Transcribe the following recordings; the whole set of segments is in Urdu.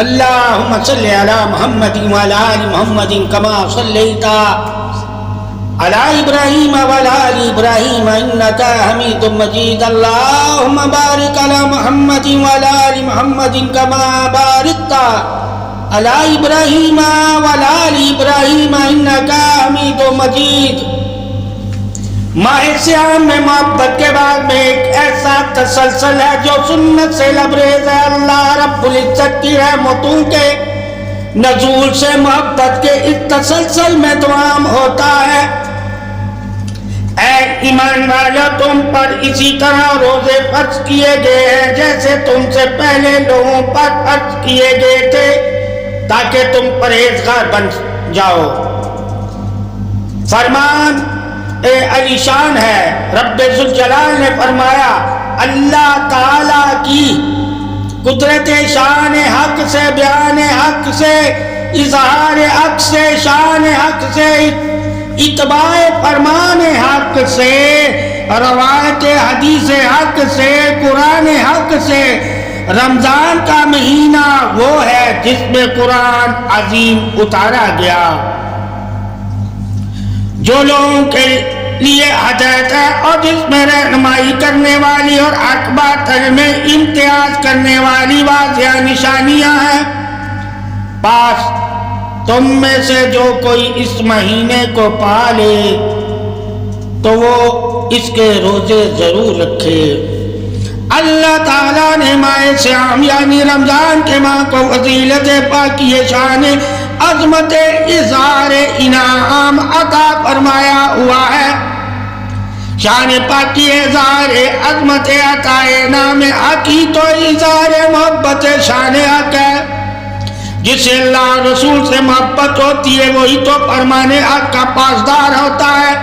اللہم صلی علی محمد وعلی آل محمد کما صلیت علی ابراہیم وعلی آل ابراہیم انکا حمید مجید اللہم بارک علی محمد وعلی آل محمد کما بارکت علی ابراہیم وعلی آل ابراہیم انکا حمید مجید۔ ماہ سیام میں محبت کے بعد میں ایک ایسا تسلسل ہے جو سنت سے لبریز ہے۔ اللہ رب العزت کی رحمتوں کے نزول سے محبت کے اس تسلسل میں دوام ہوتا ہے۔ اے ایمان والو، تم پر اسی طرح روزے فرض کیے گئے ہیں جیسے تم سے پہلے لوگوں پر فرض کیے گئے تھے تاکہ تم پرہیزگار بن جاؤ۔ فرمان علی شان ہے۔ رب ذوالجلال نے فرمایا اللہ تعالیٰ کی قدرت شان حق سے، بیان حق سے، اظہار حق سے، شان حق سے، اتباع فرمان حق سے، روایت حدیث حق سے، قرآن حق سے، رمضان کا مہینہ وہ ہے جس میں قرآن عظیم اتارا گیا، جو لوگوں کے لیے ہدایت ہے اور جس میں رہنمائی کرنے والی اور حق باطل میں امتیاز کرنے والی واضح نشانیاں ہیں۔ پاس تم میں سے جو کوئی اس مہینے کو پالے تو وہ اس کے روزے ضرور رکھے۔ اللہ تعالیٰ نے ماہ سیام یعنی رمضان کے ماہ کو فضیلت پاکی شان عظمت اظہار انعام عطا فرمایا ہوا ہے۔ شان پاکی اظہار عظمت عطا انعام حق ہی تو اظہار محبت شان حق ہے۔ جسے اللہ رسول سے محبت ہوتی ہے وہی تو فرمان حق کا پاسدار ہوتا ہے۔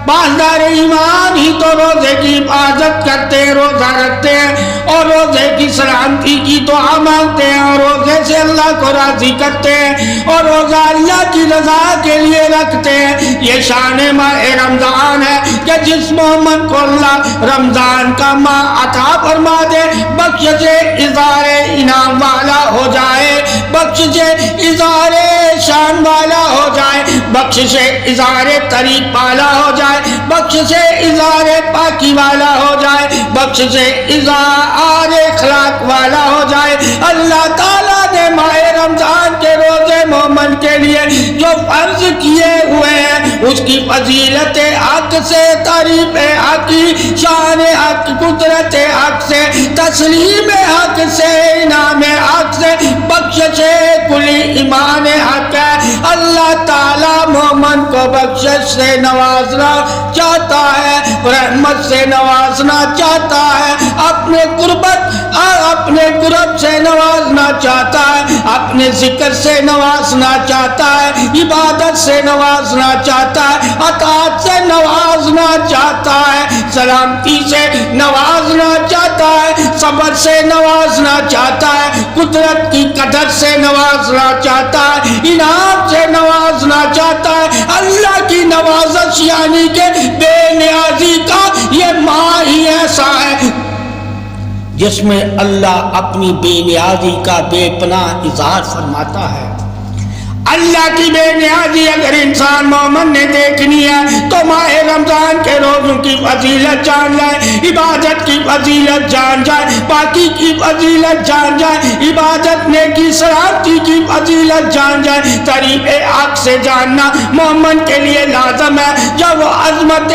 پاسدار ایمان ہی تو روزے کی حفاظت کرتے ہیں، روزہ رکھتے ہیں اور روزے کی سلامتی کی دعا مانگتے ہیں اور روزے سے اللہ کو راضی کرتے ہیں اور روزہ اللہ کی رضا کے لیے رکھتے ہیں۔ یہ شان ماہ رمضان ہے کہ جس مومن کو اللہ رمضان کا ماہ عطا فرما دے، بخشش اظہار انعام والا ہو جائے، بخشش اظہار شان والا ہو جائے، بخشش اظہار طریق والا ہو جائے، بخشش اظہار پاکی والا ہو جائے، بخشش اظہار اخلاق والا ہو جائے۔ اللہ تعالیٰ نے ماہ رمضان کے روزے مومن کے لیے جو فرض کیے ہوئے ہیں اس کی فضیلت حق سے، تعریف حق، شان حق، قدرت حق سے، تسلیم حق سے، انعام حق سے، بخشش کلی ایمان حق ہے۔ اللہ تعالیٰ مومن کو بخشش سے نوازنا چاہتا ہے، رحمت سے نوازنا چاہتا ہے، اپنے قربت اور اپنے قرب سے نوازنا چاہتا ہے، اپنے ذکر سے نوازنا چاہتا ہے، عبادت سے نوازنا چاہتا ہے، اطاعت سے نوازنا چاہتا ہے، سلامتی سے نوازنا چاہتا ہے، صبر سے نوازنا چاہتا ہے، قدرت کی قدر سے نوازنا چاہتا ہے، انعام سے نوازنا چاہتا ہے۔ اللہ کی نوازش یعنی کہ بے نیازی کا یہ ماہ ہی ایسا ہے جس میں اللہ اپنی بے نیازی کا بے پناہ اظہار فرماتا ہے۔ اللہ کی بے نیازی اگر انسان مومن نے دیکھنی ہے تو ماہ رمضان کے روزوں کی فضیلت جان جائے، عبادت کی فضیلت جان جائے، پاکی کی فضیلت جان جائے، عبادت نیکی سلامتی کی فضیلت جان جائے۔ طریق حق سے جاننا مومن کے لیے لازم ہے۔ جب وہ عظمت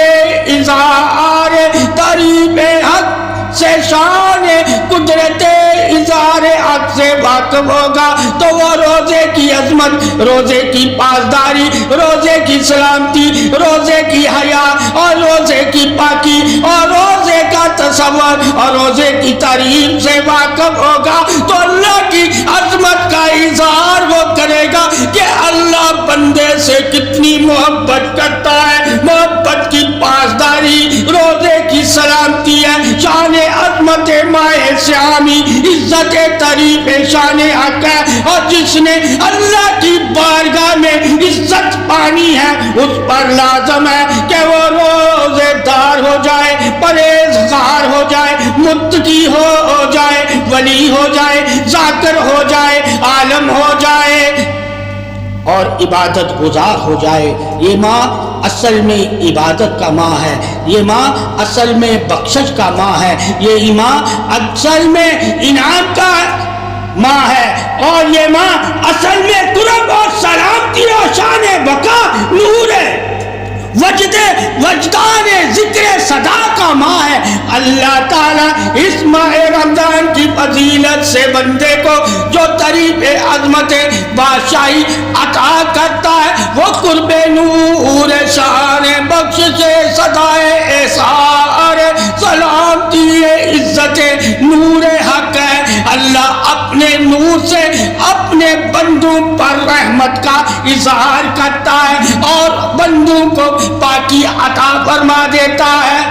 اظہار طریق حق سے، شان قدرت اظہار حق سے واقف ہوگا تو وہ روزے کی عظمت، روزے کی پاسداری، روزے کی سلامتی، روزے کی حیا اور روزے کی پاکی اور روزے کا تصور اور روزے کی تعریف سے واقف ہوگا تو اللہ کی عظمت کا اظہار وہ کرے گا کہ اللہ بندے سے کتنی محبت کرتا ہے۔ محبت کی پاسداری روزے کی سلامتی ہے، شان عظمت ماہ سیامی، عزت تعریف شان حق ہے، اور جس نے اللہ کی بارگاہ میں عزت پانی ہے اس پر لازم ہے کہ وہ روزے دار ہو جائے، پرہیزگار ہو جائے، متقی ہو جائے، ولی ہو جائے، ذاکر ہو جائے، عالم ہو جائے اور عبادت گزار ہو جائے۔ یہ ماں اصل میں عبادت کا ماں ہے، یہ ماں اصل میں بخشش کا ماں ہے، یہ ماں اصل میں انعام کا ماں ہے، اور یہ ماں اصل میں قرب اور سلامتی اور شان بقا نور ہے، وجدان ذکر صدا کا ماں ہے۔ اللہ تعالیٰ اس ماہ رمضان کی فضیلت سے بندے کو جو طریق عظمت بادشاہی عطا کرتا ہے وہ قرب نور شان بخشش صدائے احسان سلامتی عزت نور حق ہے۔ اللہ اپنے نور سے اپنے بندوں پر رحمت کا اظہار کرتا ہے اور بندوں کو پاکی عطا فرما دیتا ہے۔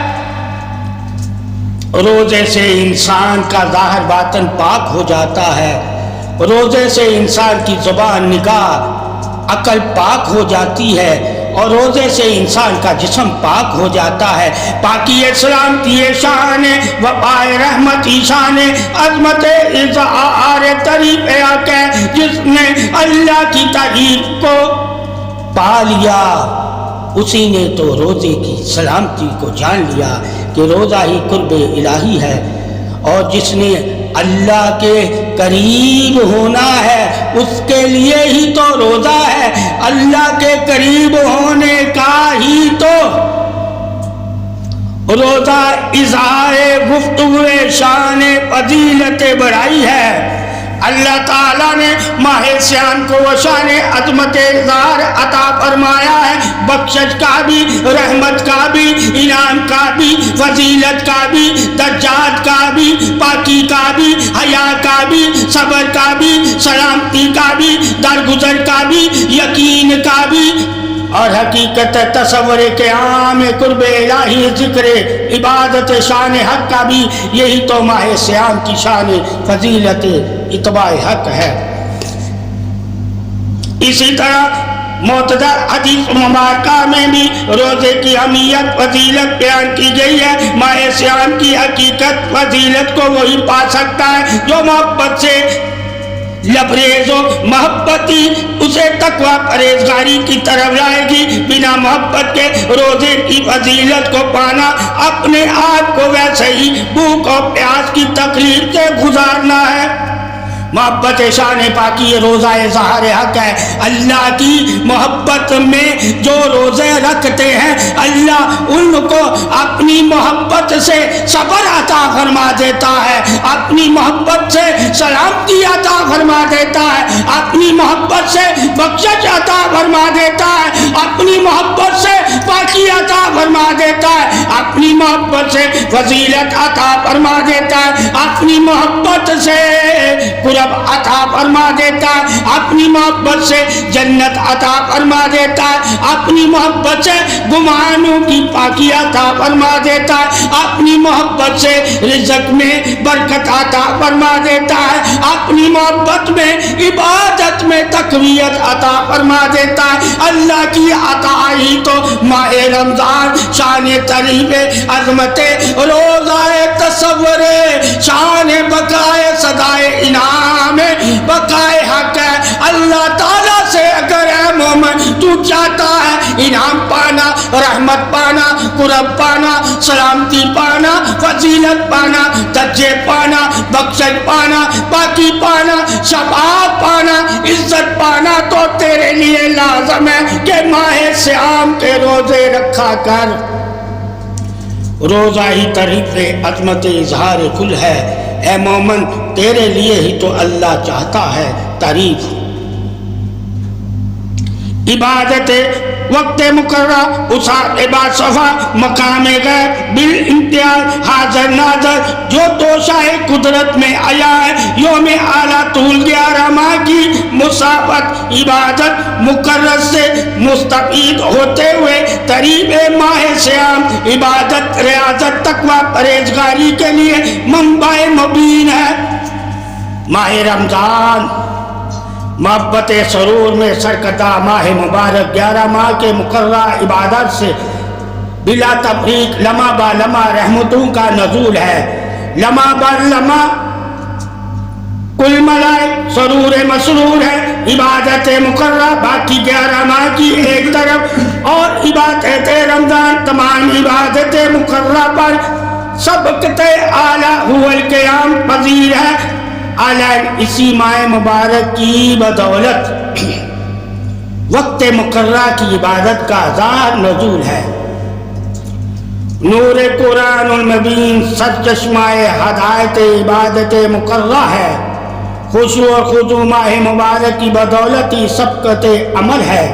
روزے سے انسان کا ظاہر باطن پاک ہو جاتا ہے، روزے سے انسان کی زبان نگاہ عقل پاک ہو جاتی ہے، اور روزے سے انسان کا جسم پاک ہو جاتا ہے۔ پاکی سلامتی شان وفائے رحمت شان عظمت اظہار تعریف حق ہے۔ جس نے اللہ کی تعریف کو پا لیا اسی نے تو روزے کی سلامتی کو جان لیا کہ روزہ ہی قرب الہی ہے، اور جس نے اللہ کے قریب ہونا ہے اس کے لیے ہی تو روزہ ہے، اللہ کے قریب ہونے کا ہی تو روزہ اظہار گفتگو شان فضیلت بڑائی ہے۔ اللہ تعالیٰ نے ماہ سیام کو وہ شان عظمت اظہار عطا فرمایا ہے، بخشش کا بھی، رحمت کا بھی، انعام کا بھی، فضیلت کا بھی، درجات کا بھی، پاکی کا بھی، حیا کا بھی، صبر کا بھی، سلامتی کا بھی، درگزر کا بھی، یقین کا بھی، اور حقیقت تصور کے عام قرب الہی ذکر عبادت شان حق کا بھی یہی تو ماہ سیام کی شان فضیلت اتباع حق ہے۔ اسی طرح معتبر حدیث مبارکہ میں بھی روزے کی اہمیت فضیلت بیان کی گئی ہے۔ ماہ سیام کی حقیقت فضیلت کو وہی پا سکتا ہے جو محبت سے لبریز و محبتی اسے تقوی پرہیزگاری کی طرف لائے گی۔ بنا محبت کے روزے کی فضیلت کو پانا اپنے آپ کو ویسے ہی بھوک اور پیاس کی تکلیف سے گزارنا ہے۔ محبت شان پاکی روزہ ظاہر حق ہے۔ اللہ کی محبت میں جو روزے رکھتے ہیں اللہ ان کو اپنی محبت سے صبر عطا فرما دیتا ہے، اپنی محبت سے سلامتی عطا فرما دیتا ہے، اپنی محبت سے بخشش عطا فرما دیتا ہے، اپنی محبت سے پاکی عطا فرما دیتا ہے، اپنی محبت سے فضیلت عطا فرما دیتا ہے، اپنی محبت سے عطا فرما دیتا ہے، اپنی محبت سے جنت عطا فرما دیتا ہے، اپنی محبت سے گمانوں کی پاکی عطا فرما دیتا ہے، اپنی محبت سے رزق میں برکت عطا فرما دیتا ہے، اپنی محبت میں عبادت میں تقویت عطا فرما دیتا ہے۔ اللہ کی عطا ہی تو ماہ رمضان شان طریب عظمت روزہ تصور شان بقائے صدائے انعام بقائے حق ہے۔ اللہ تعالیٰ سے اگر اے مومن تو چاہتا ہے انعام پانا، رحمت پانا، قرب پانا، سلامتی پانا، فضیلت پانا، درجے پانا، بخشش پانا، پاکی پانا، شفاعت پانا، عزت پانا، تو تیرے لیے لازم ہے کہ ماہ سیام کے روزے رکھا کر۔ روزہ ہی طریق عظمت اظہار کل ہے۔ اے مومن تیرے لیے ہی تو اللہ چاہتا ہے تعریف۔ عبادت وقت مقررہ اسات باصفا مقام گئے بالامتیاز حاضر ناظر جو توشہ قدرت میں آیا ہے۔ یوم اعلیٰ طول 11 ماہ کی مسافت عبادت مقرر سے مستفید ہوتے ہوئے قریب ماہ سیام عبادت ریاضت تقوی پرہیزگاری کے لیے منبع مبین ہے۔ ماہ رمضان محبت سرور میں سرکردہ ماہ مبارک 11 ماہ کے مقررہ عبادت سے بلا تفریق لمحہ با لمحہ رحمتوں کا نزول ہے۔ لمحہ با لمحہ کل ملائک سرور مسرور ہے، عبادت مقررہ باقی 11 ماہ کی ایک طرف، اور عبادت رمضان تمام عبادت مقررہ پر سبقت اعلیٰ هو القیام پذیر ہے۔ اعلیٰ اسی ماہ مبارک کی بدولت وقت مقررہ کی عبادت کا ظاہر نزول ہے۔ نور قرآن المبین سرچشمہ ہدایت عبادت مقررہ ہے۔ خشوع و خضوع ماہ مبارک کی بدولت ہی سبقت عمل ہے۔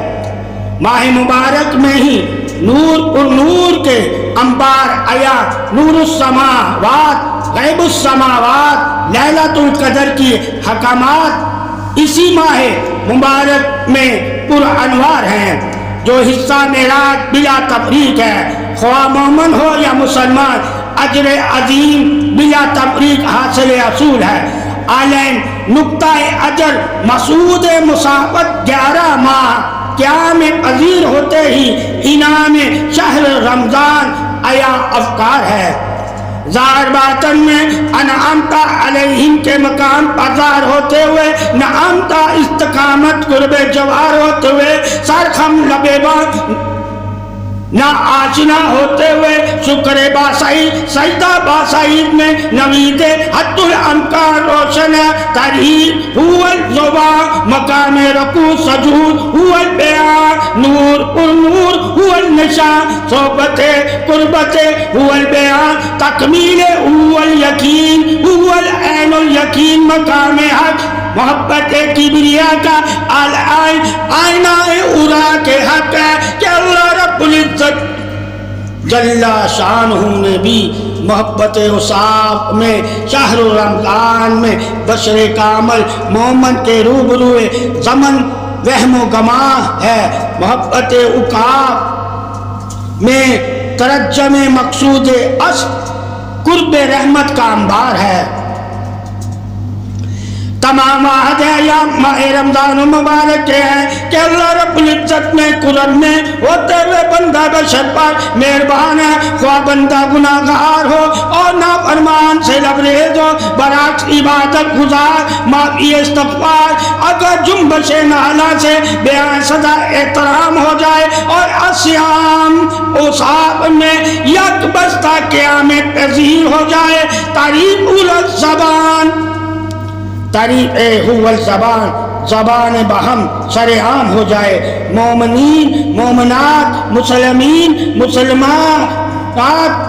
ماہ مبارک میں ہی نور اور نور کے انبار آیا، نور السماوات غیب السماوات لیلۃ القدر کی حکامات اسی ماہ مبارک میں پر انوار ہیں۔ جو حصہ معراج بلا تفریق ہے، خواہ مومن ہو یا مسلمان، اجر عظیم بلا تفریق حاصل اصول ہے۔ عالم نقطہ اجر مسعود مسافت 11 ماہ قیام پذیر ہوتے ہی انعام شہر رمضان آیا افکار ہے۔ ظاہر باطن میں انعامتا علیہم کے مقام پذار ہوتے ہوئے، نعامتا استقامت قرب جوار ہوتے ہوئے، سرخم لبیبان نہ آشنا ہوتے ہوئے، شکر باسعید سجدہ باسعید میں نوید حد الامکان روشن ہے۔ تحریر هو الزبان مقام رکوع سجود هو البیان، نور پر نور هو النشان، صحبت قربت هو البیان، تکمیل هو الیقین هو العین الیقین، مقام حق محبت کبریا کا آئینہ اورا کے حق ہے کہ اللہ رب العزت جل شانہ نے بھی محبت اصاف میں شہر رمضان میں بشر کامل مومن کے روبرو زمن وہم و گماں ہے، محبت اقاف میں ترجم مقصود اصل قرب رحمت کا انبار ہے۔ تمام عہد ایام ماہ رمضان مبارک کے ہیں کہ اللہ رب العزت میں قرب میں ہوتے ہوئے بندہ بشر پر مہربان ہے، خواہ بندہ گناہگار ہو اور نافرمان سے لبریز ہو، برعکس عبادت گزار معافی استغفار اگر جنبش نالا سے بیان سزا احترام ہو جائے اور اسیام اصحاب میں یک بستہ قیام پذیر ہو جائے، تعریف الزبان تعریف هو الزبان زبان بہم سر عام ہو جائے، مومنین مومنات مسلمین مسلمات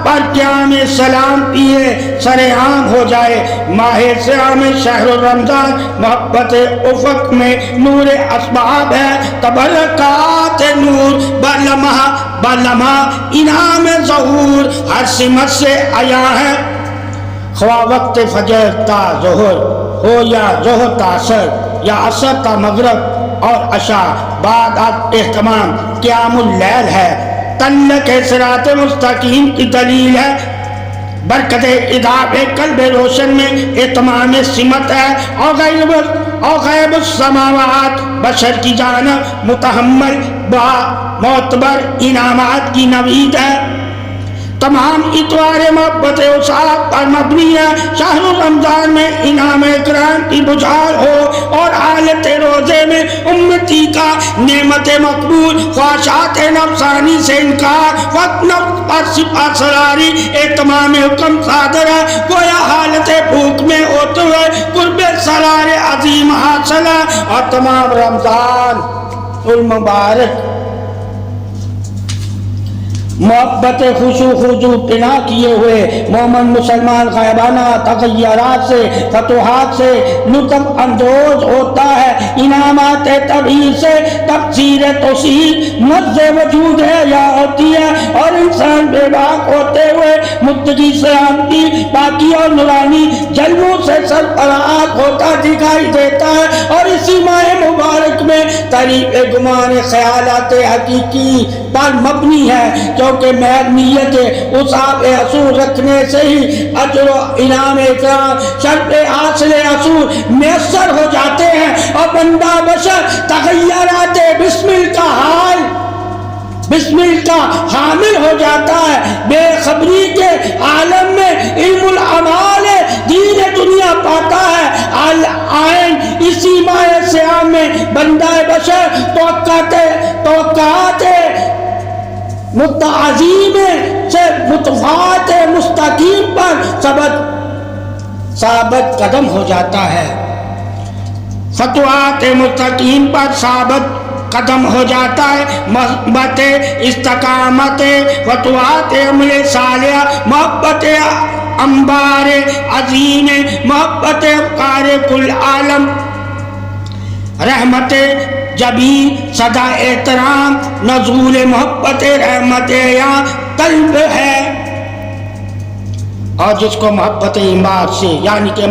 پر قیام سلام پیے سر عام ہو جائے۔ ماہ سیام شہر رمضان محبت افق میں نور اسباب ہے، تبرکات نور بلمہ انعام ظہور ہر سمت سے آیا ہے۔ خواہ وقت فجر تا ظہر ہو یا ظہر تا عصر یا عصر تا مغرب اور عشاء بعد اہتمام قیام اللیل ہے، تلک صراط مستقیم کی دلیل ہے، برکت اضاف قلب روشن میں اہتمام سمت ہے، اور غیب السماوات بشر کی جانب متحمل با معتبر انعامات کی نوید ہے۔ تمام اتوار محبت وصاف پر مبنی ہے۔ شہر رمضان میں انعام اکرام کی بجھار ہو اور حالت روزے میں امتی کا نعمت مقبول، خواہشات نفسانی سے انکار، وقت نفس پر سپاہ سالاری اہتمام حکم صادر ہے، گویا حالت بھوک میں ہوتے ہوئے قرب سرار عظیم حاصل ہے۔ اور تمام رمضان المبارک محبت خضوع پناہ کیے ہوئے مومن مسلمان غائبانہ تغیرات سے فتوحات سے لطف اندوز ہوتا ہے، انعامات تبعید سے تفسیر توصیل مزے وجود ہے یا ہوتی ہے، اور انسان بے باک ہوتے ہوئے متقی سلامتی پاکی اور نورانی جلووں سے سرفراز ہوتا دکھائی دیتا ہے۔ اور اسی ماہ مبارک میں تعریف گمان خیالات حقیقی پر مبنی ہے، کیونکہ محض نیت اصحاب اصول رکھنے سے ہی اجر و انعام اکرام شرط حاصل اصول میسر ہو جاتے ہیں، اور بندہ بشر تغیرات بسمل کا حامل ہو جاتا ہے، بے خبری کے عالم میں علم العمال دین دنیا پاتا ہے، العین اسی ماہ سیام میں بندہ بشر توقعات متعظیم سے متفات مستقیم پر ثابت قدم ہو جاتا ہے، فتوحات مستقیم پر ثابت قدم ہو جاتا ہے، محبت استقامت فتوحات عمل صالح، محبت انبار عظیم، محبت افکار کل عالم، رحمت جبی صدا احترام، نزول محبت رحمت یا قلب ہے۔ اور جس کو محبت انبار سے یعنی کہ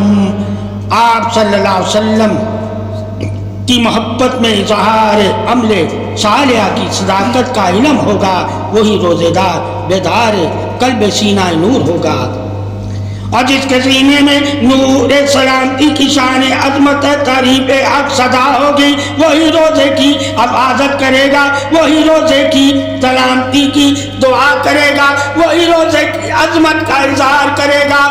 آپ صلی اللہ علیہ وسلم کی محبت میں اظہار عمل صالحہ کی صداقت کا علم ہوگا، وہی روزے دار بیدار قلب سینہ نور ہوگا، اور جس کے سینے میں نور سلامتی کی شان عظمت تعریف حق صدا ہوگی، وہی روزے کی حفاظت کرے گا، وہی روزے کی سلامتی کی دعا کرے گا، وہی روزے کی عظمت کا اظہار کرے گا،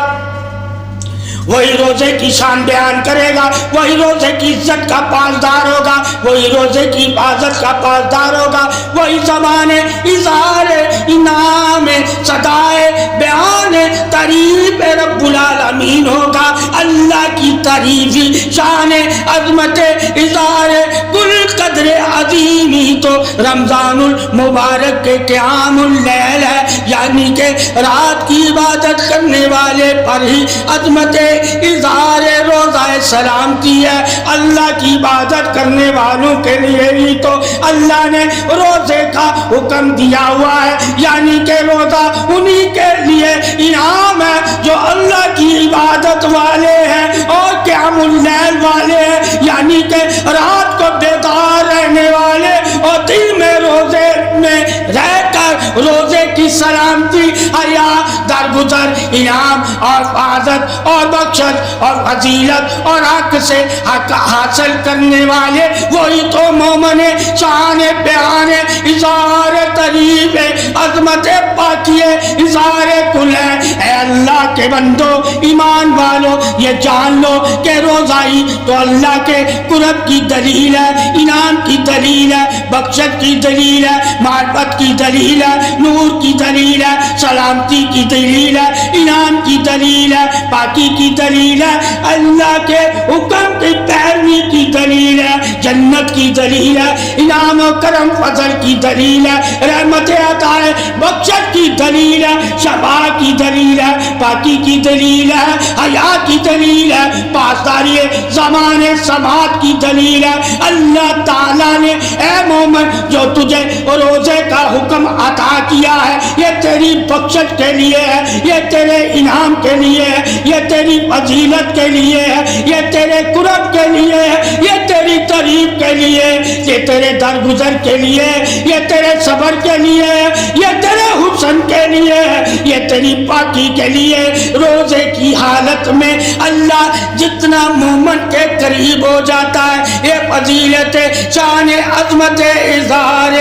وہی روزے کی شان بیان کرے گا، وہی روزے کی عزت کا پاسدار ہوگا، وہی روزے کی حفاظت کا پاسدار ہوگا، وہی زبان اظہار انعام صدائے بیان تعریف رب العالمین ہوگا، اللہ کی تعریفی شان عظمت اظہار کل قدر عظیم ہی تو رمضان المبارک کے قیام اللیل ہے، یعنی کہ رات کی عبادت کرنے والے پر ہی عظمت اظہار روزہ سلامتی ہے۔ اللہ کی عبادت کرنے والوں کے لیے ہی تو اللہ نے روزے کا حکم دیا ہوا ہے، یعنی کہ روزہ انہی کے لیے انعام ہے جو اللہ کی عبادت والے ہیں اور قیام اللیل والے ہیں، یعنی کہ رات کو بیدار رہنے والے اور دل میں روزے میں رہ کر روزے کی سلامتی حیا درگزر انعام اور حفاظت اور بخشت اور فضیلت اور حق سے حق حاصل کرنے والے وہی تو مومن شان بیان اظہار تعریف عظمت پاکی اظہار کل ہے۔ اے اللہ کے بندو ایمان والو یہ جان لو کہ روزائی تو اللہ کے قرب کی دلیل ہے، انعام کی دلیل ہے، بخشت کی دلیل ہے، معرفت کی دلیل ہے، نور کی دلیل ہے، سلامتی کی دلیل ہے، انعام کی دلیل ہے، پاکی کی دلیل ہے، اللہ کے حکم کی پیروی کی دلیل ہے، جنت کی دلیل ہے، انعام و کرم فضل کی دلیل ہے، رحمت عطا بخشت کی دلیل ہے، شفا کی دلیل ہے، پاکی کی دلیل ہے، حیا کی دلیل ہے، پاسداری زمان سماعت کی دلیل ہے۔ اللہ تعالیٰ نے اے مومن جو تجھے روزے کا حکم عطا کیا ہے یہ تیری بخشت کے لیے ہے، یہ تیرے انعام کے لیے ہے، یہ تیری فضیلت کے لیے ہے، یہ تیرے قرب کے لیے ہے، یہ تیری تعریف کے لیے، یہ تیرے درگزر کے لیے، یہ تیرے صبر کے لیے، یہ تیرے حسن کے لیے، یہ تیری پاکی کے لیے۔ روزے کی حالت میں اللہ جتنا مومن کے قریب ہو جاتا ہے یہ فضیلت شان عظمت اظہار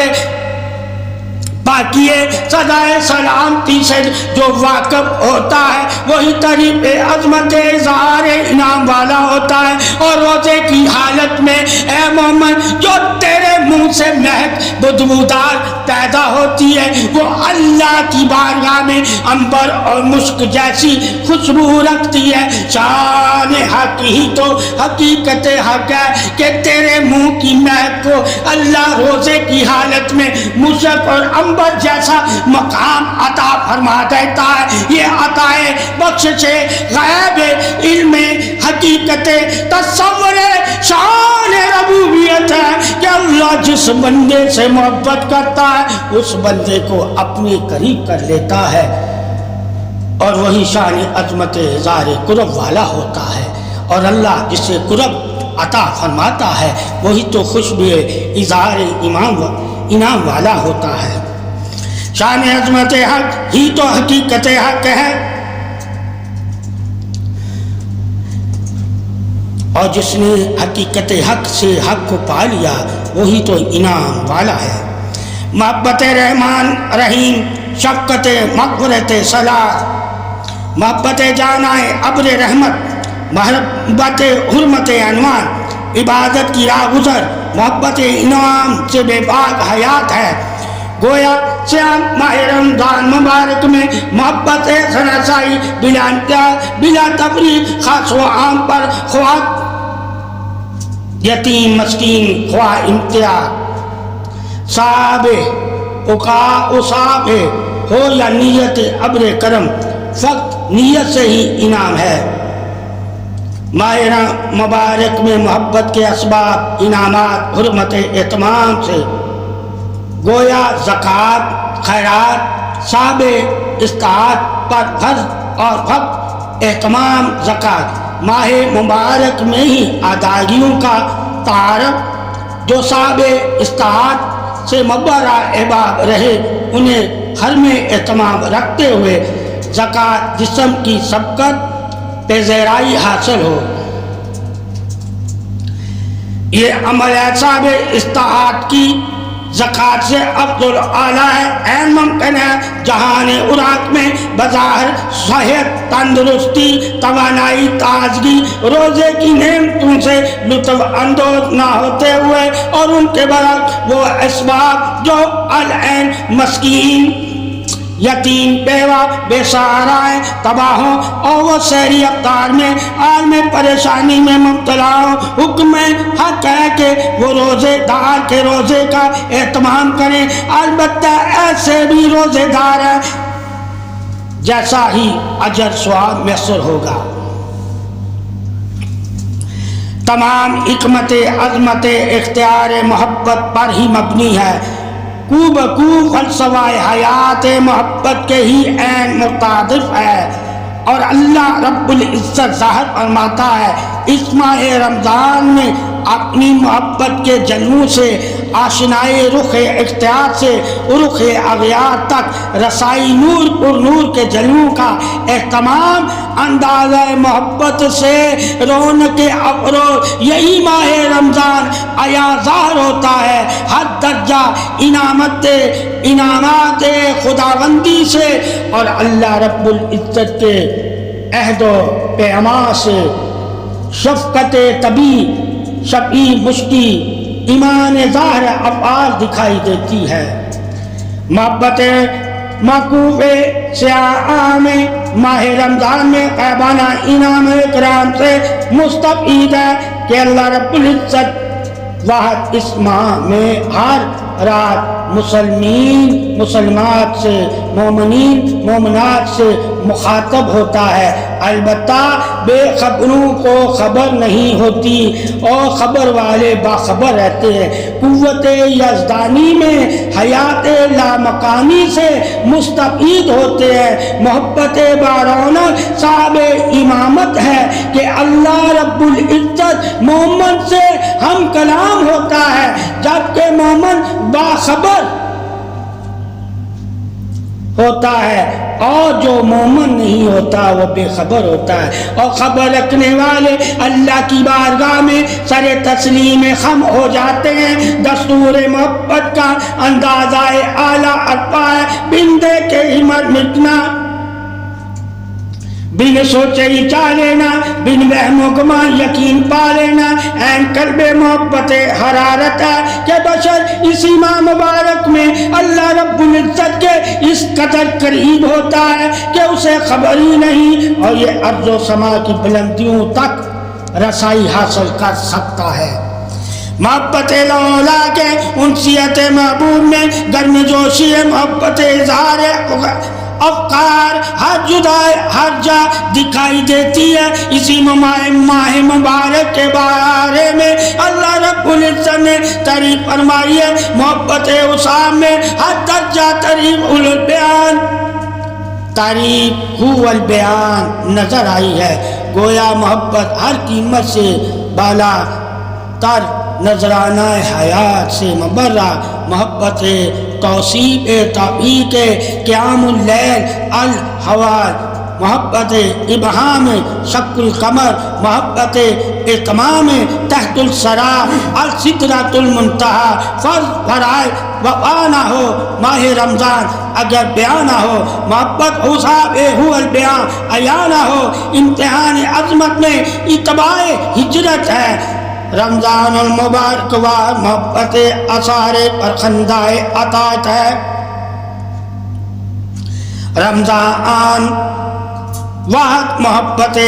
باقی سدائے سلامتی سے جو واقف ہوتا ہے وہی تعریف عظمت اظہار انعام والا ہوتا ہے۔ اور روزے کی حالت میں اے مومن جو تیرے منہ سے مہک بدبودار پیدا ہوتی ہے وہ اللہ کی بارگاہ میں عنبر اور مشک جیسی خوشبو رکھتی ہے۔ شان حق ہی تو حقیقت حق ہے کہ تیرے منہ کی مہک کو اللہ روزے کی حالت میں مشک اور عنبر جیسا مقام عطا فرما دیتا ہے۔ یہ عطا بخشش غیب علم حقیقت تصور شان ربوبیت ہے کہ اللہ جس بندے سے محبت کرتا ہے اس بندے کو اپنے قریب کر لیتا ہے، اور وہی شان عظمت اظہار قرب والا ہوتا ہے، اور اللہ جسے قرب عطا فرماتا ہے وہی تو خوشبو اظہار انعام والا ہوتا ہے۔ شان عظمت حق ہی تو حقیقت حق ہے، اور جس نے حقیقت حق سے حق کو پا لیا وہی تو انعام والا ہے۔ محبت رحمان رحیم، شفقت مغفرت صلاح، محبت جانائے ابر رحمت، محبت حرمت عنوان عبادت کی راہ گزر محبت انعام سے بے باک حیات ہے. گویا سیام ماہ رمضان مبارک میں محبت شناسائی بلا امتیاز بلا تفریق خاص و عام پر خواہ یتیم مسکین خواہ امتیاز صاحب اصاب ہو یا نیت ابر کرم فقط نیت سے ہی انعام ہے. ماہ مبارک میں محبت کے اسباب انعامات حرمت اہتمام سے گویا زکوٰۃ خیرات صاحب استطاعت پر فرض اور فقط اہتمام زکوٰۃ ماہ مبارک میں ہی ادائیگیوں کا تعارف جو صاحب استطاعت سے مبرہ احباب رہے انہیں ہر میں اہتمام رکھتے ہوئے زکوٰۃ جسم کی سبقت پذیرائی حاصل ہو. یہ عمل ہے صاحب استطاعت کی زکوٰۃ سے افضل اعلیٰ ہے. عین ممکن ہے جہان عراق میں بظاہر صحت تندرستی توانائی تازگی روزے کی نعمتوں سے لطف اندوز نہ ہوتے ہوئے اور ان کے برعکس وہ اسباب جو العین مسکین یتیم بیوہ بے سہارا ہیں تباہ ہوں اور وہ سحری افطار میں عالم پریشانی میں مبتلا ہوں حکم حق ہے کہ وہ روزے دار کے روزے کا اہتمام کریں. البتہ ایسے بھی روزے دار ہیں جیسا ہی اجر ثواب میسر ہوگا. تمام حکمت عظمت اختیار محبت پر ہی مبنی ہے. کو بکو فلسفہ حیات محبت کے ہی عین متعارف ہے اور اللہ رب العزت ظاہر فرماتا ہے اس ماہ رمضان میں اپنی محبت کے جلووں سے آشنائے رخ اختیار سے رخ اغیار تک رسائی نور پر نور کے جلووں کا اہتمام اندازہ محبت سے رونق افروز یہی ماہ رمضان عیاذار ہوتا ہے. ہر درجہ انعامات خداوندی سے اور اللہ رب العزت کے عہد و پیمان سے شفقت طبی شفیع مشکی ایمان ظاہر افعال دکھائی دیتی ہے. محبت معقوف سیاہ میں ماہ رمضان میں غیبانہ انعام اکرام سے مستفید ہے کہ اللہ رب العزت واحد اس ماہ میں ہر رات مسلمین مسلمات سے مومنین مومنات سے مخاطب ہوتا ہے. البتہ بے خبروں کو خبر نہیں ہوتی اور خبر والے باخبر رہتے ہیں. قوت یزدانی میں حیات لامکانی سے مستفید ہوتے ہیں. محبت بارونق صاحب امامت ہے کہ اللہ رب العزت مومن سے ہم کلام ہوتا ہے جبکہ مومن باخبر ہوتا ہے اور جو مومن نہیں ہوتا وہ بے خبر ہوتا ہے. اور خبر رکھنے والے اللہ کی بارگاہ میں سر تسلیم خم ہو جاتے ہیں. دستور محبت کا اندازہ اعلیٰ ارپا ہے. بن دیکھے ہمت مٹنا بن سوچے ہی چاہ لینا بن وہم و گمان یقین پا لینا. این قلب محبت حرارت ہے کہ بشر اسی ماہ مبارک میں اللہ رب العزت کے اس قدر قریب ہوتا ہے کہ اسے خبر ہی نہیں اور یہ ارض و سما کی بلندیوں تک رسائی حاصل کر سکتا ہے. محبت لولا کے انسیت محبوب میں گرم جوشی محبت اظہار افکار ہر جدائے ہر جا دکھائی دیتی ہے. اسی ماہ مبارک کے بارے میں اللہ رب العزت نے تعریف فرمائی ہے. محبت اسام میں ہر درجہ تعریف البیان تعریف البیان نظر آئی ہے. گویا محبت ہر قیمت سے بالا تر نذرانہ حیات سے مبرہ محبت توصیف توفیق قیام اللیل الحوال محبت ابہام شق القمر، محبت اتمام تحت الثرا السدرۃ المنتہا۔ فرض فرائض وفا نہ ہو ماہ رمضان اگر بیاں نہ ہو، محبت حساب ہو البیاں عیاں نہ ہو، امتحان عظمت میں اتباع ہجرت ہے۔ رمضان المبارک وار محبت اثارے پر خندائے اطاعت ہے۔ رمضان وقت محبت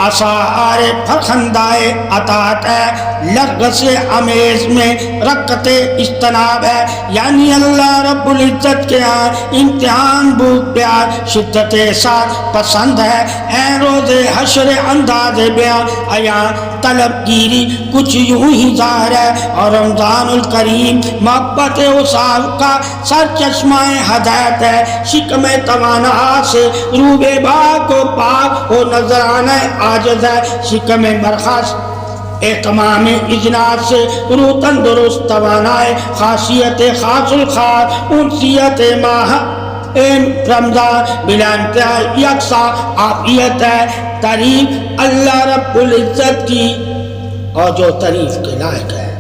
اثار فرخندائے اطاعت ہے، لرغ سے امیز میں رکعت اجتناب ہے، یعنی اللہ رب العزت کے ہاں امتحان بھوک پیار شدت ساتھ پسند ہے۔ اے روز حشر انداز بیاں عیاں طلب گیری کچھ یوں ہی ظاہر ہے۔ اور رمضان الکریم محبت وصال کا سر چشمہ ہدایت ہے، شکم توانا سے روب باغ کو پاک ہو نظرانہ عاجز ہے، شکم برخاست اہتمام اجناس سے روح تندرست توانائے، خاصیت خاص الخاص انسیت ماہ رمضان بلا انتہا یکساں عافیت ہے۔ تعریف اللہ رب العزت کی اور جو تعریف کے لائق ہے،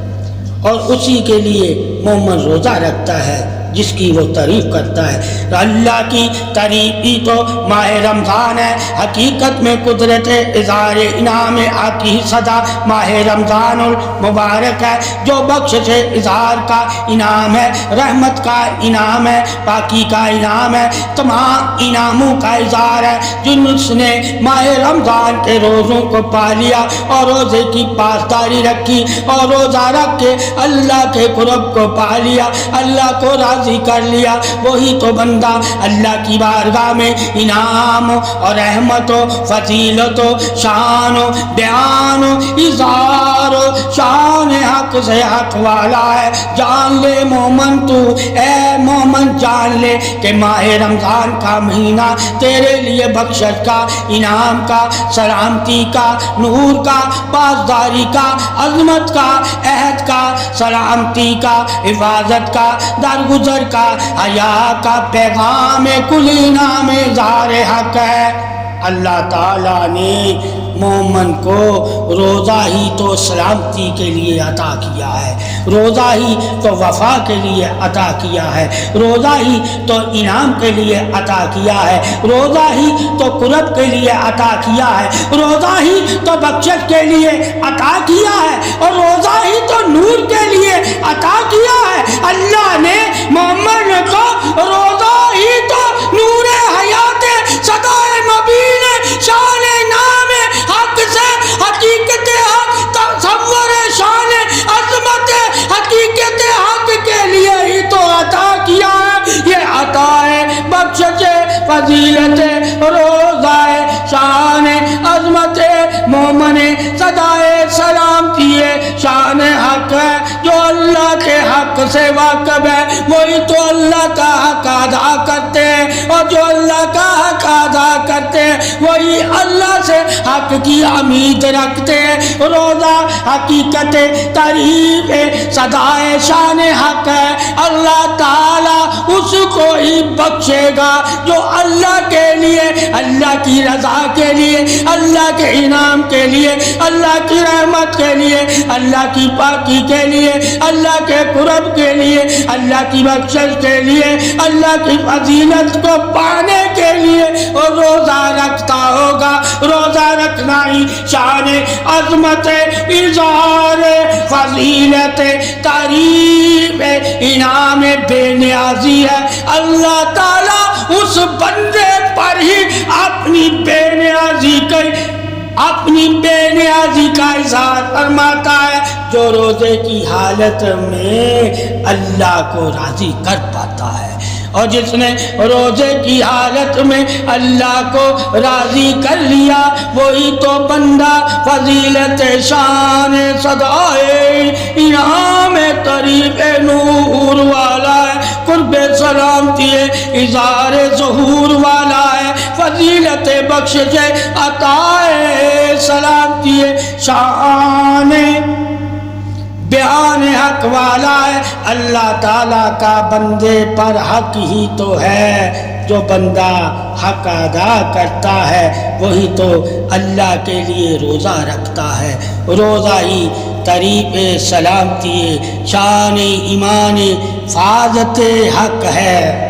اور اسی کے لیے مومن روزہ رکھتا ہے جس کی وہ تعریف کرتا ہے۔ اللہ کی تعریف ہی تو ماہ رمضان ہے، حقیقت میں قدرت اظہار انعام آتی صدا ماہ رمضان المبارک ہے، جو بخشش اظہار کا انعام ہے، رحمت کا انعام ہے، پاکی کا انعام ہے، تمام انعاموں کا اظہار ہے۔ جس نے ماہ رمضان کے روزوں کو پا لیا اور روزے کی پاسداری رکھی اور روزہ رکھ کے اللہ کے قرب کو پا لیا، اللہ کو راضی کر لیا، وہی تو بندہ اللہ کی بارگاہ میں انعام اور رحمت و فضیلت و شان و بیان و اظہار و شان حق سے حق والا ہے۔ جان لے مومن تو، اے مومن جان لے کہ ماہ رمضان کا مہینہ تیرے لیے بخشش کا، انعام کا، سلامتی کا، نور کا، پاسداری کا، عظمت کا، عہد کا، سلامتی کا، حفاظت کا، درگزر کا، حیا کا پیغام کلی نام ظاہر حق ہے۔ اللہ تعالیٰ نے مومن کو روزہ ہی تو سلامتی کے لیے عطا کیا ہے، روزہ ہی تو وفا کے لیے عطا کیا ہے، روزہ ہی تو انعام کے لیے عطا کیا ہے، روزہ ہی تو قرب کے لیے عطا کیا ہے، روزہ ہی تو بخشش کے لیے عطا کیا ہے، اور روزہ ہی تو نور کے لیے عطا کیا ہے۔ اللہ نے مومن کو روزہ ہی تو نور حیات صدائے مبین شان نام حق سے حقیقت حق تصور شان عظمت حقیقت حق کے لیے ہی تو عطا کیا ہے۔ یہ عطا ہے بخشش فضیلت روزہ شان عظمت مومن صدائے سلامتی شان حق ہے۔ جو اللہ کے حق سے واقف ہے وہی تو اللہ کا حق ادا کرتے ہیں، اور جو اللہ کا حق ادا کرتے ہیں وہی اللہ سے حق کی امید رکھتے ہیں۔ روزہ حقیقت تعریف صدائے شان حق ہے۔ اللہ تعالیٰ اس کو ہی بخشے گا جو اللہ کے لیے، اللہ کی رضا کے لیے، اللہ کے انعام کے لیے، اللہ کی رحمت کے لیے، اللہ کی پاکی کے لیے، اللہ کے قرب کے لیے، اللہ کی بخشش کے لیے، اللہ کی فضیلت کو پانے کے لیے اور روزہ رکھتا ہوگا۔ روزہ رکھنا ہی شان عظمت اظہار فضیلت تعریف انعام بے نیازی ہے۔ اللہ تعالیٰ اس بندے پر ہی اپنی بے نیازی کا اظہار فرماتا ہے جو روزے کی حالت میں اللہ کو راضی کر پاتا ہے، اور جس نے روزے کی حالت میں اللہ کو راضی کر لیا وہی تو بندہ فضیلت شان صدائے انعام تعریف نور والا ہے، قرب سلامتی اظہار ظہور والا ہے، فضیلت بخشش عطا سلامتی شان بیان حق والا ہے۔ اللہ تعالیٰ کا بندے پر حق ہی تو ہے جو بندہ حق ادا کرتا ہے وہی تو اللہ کے لیے روزہ رکھتا ہے۔ روزہ ہی طریق سلامتی شان ایمان حفاظت حق ہے۔